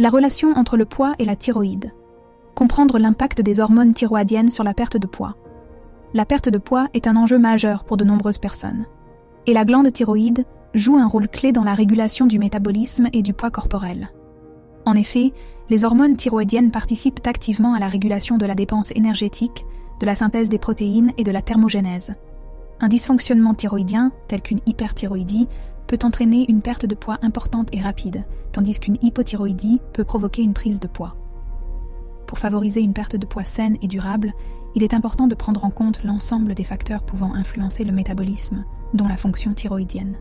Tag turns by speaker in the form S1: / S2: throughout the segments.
S1: La relation entre le poids et la thyroïde. Comprendre l'impact des hormones thyroïdiennes sur la perte de poids. La perte de poids est un enjeu majeur pour de nombreuses personnes. Et la glande thyroïde joue un rôle clé dans la régulation du métabolisme et du poids corporel. En effet, les hormones thyroïdiennes participent activement à la régulation de la dépense énergétique, de la synthèse des protéines et de la thermogénèse. Un dysfonctionnement thyroïdien, tel qu'une hyperthyroïdie, peut entraîner une perte de poids importante et rapide, tandis qu'une hypothyroïdie peut provoquer une prise de poids. Pour favoriser une perte de poids saine et durable, il est important de prendre en compte l'ensemble des facteurs pouvant influencer le métabolisme, dont la fonction thyroïdienne.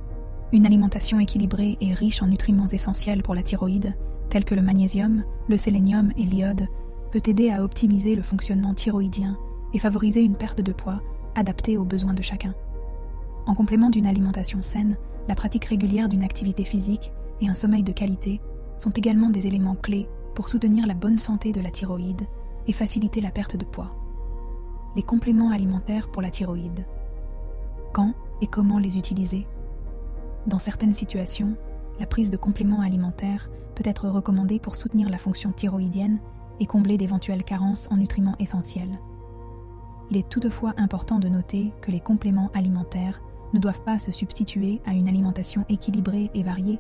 S1: Une alimentation équilibrée et riche en nutriments essentiels pour la thyroïde, tels que le magnésium, le sélénium et l'iode, peut aider à optimiser le fonctionnement thyroïdien et favoriser une perte de poids adaptée aux besoins de chacun. En complément d'une alimentation saine, la pratique régulière d'une activité physique et un sommeil de qualité sont également des éléments clés pour soutenir la bonne santé de la thyroïde et faciliter la perte de poids. Les compléments alimentaires pour la thyroïde. Quand et comment les utiliser? Dans certaines situations, la prise de compléments alimentaires peut être recommandée pour soutenir la fonction thyroïdienne et combler d'éventuelles carences en nutriments essentiels. Il est toutefois important de noter que les compléments alimentaires ne doivent pas se substituer à une alimentation équilibrée et variée,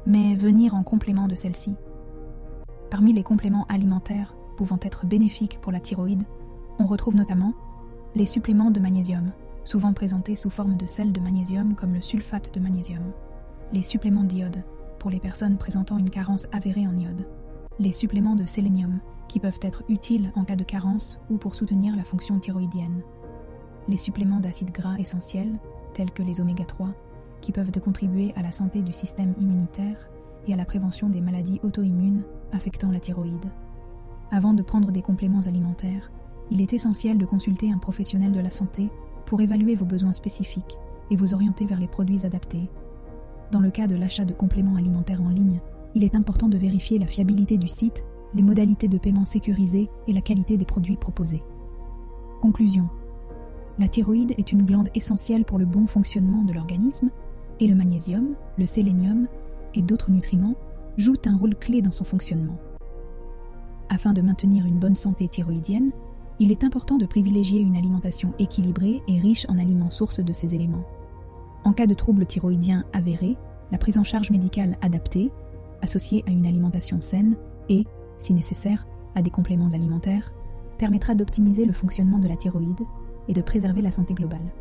S1: mais venir en complément de celle-ci. Parmi les compléments alimentaires pouvant être bénéfiques pour la thyroïde, on retrouve notamment les suppléments de magnésium, souvent présentés sous forme de sel de magnésium comme le sulfate de magnésium, les suppléments d'iode, pour les personnes présentant une carence avérée en iode, les suppléments de sélénium, qui peuvent être utiles en cas de carence ou pour soutenir la fonction thyroïdienne, les suppléments d'acides gras essentiels, tels que les oméga 3, qui peuvent contribuer à la santé du système immunitaire et à la prévention des maladies auto-immunes affectant la thyroïde. Avant de prendre des compléments alimentaires, il est essentiel de consulter un professionnel de la santé pour évaluer vos besoins spécifiques et vous orienter vers les produits adaptés. Dans le cas de l'achat de compléments alimentaires en ligne, il est important de vérifier la fiabilité du site, les modalités de paiement sécurisées et la qualité des produits proposés. Conclusion. La thyroïde est une glande essentielle pour le bon fonctionnement de l'organisme et le magnésium, le sélénium et d'autres nutriments jouent un rôle clé dans son fonctionnement. Afin de maintenir une bonne santé thyroïdienne, il est important de privilégier une alimentation équilibrée et riche en aliments sources de ces éléments. En cas de troubles thyroïdiens avérés, la prise en charge médicale adaptée, associée à une alimentation saine et, si nécessaire, à des compléments alimentaires, permettra d'optimiser le fonctionnement de la thyroïde et de préserver la santé globale.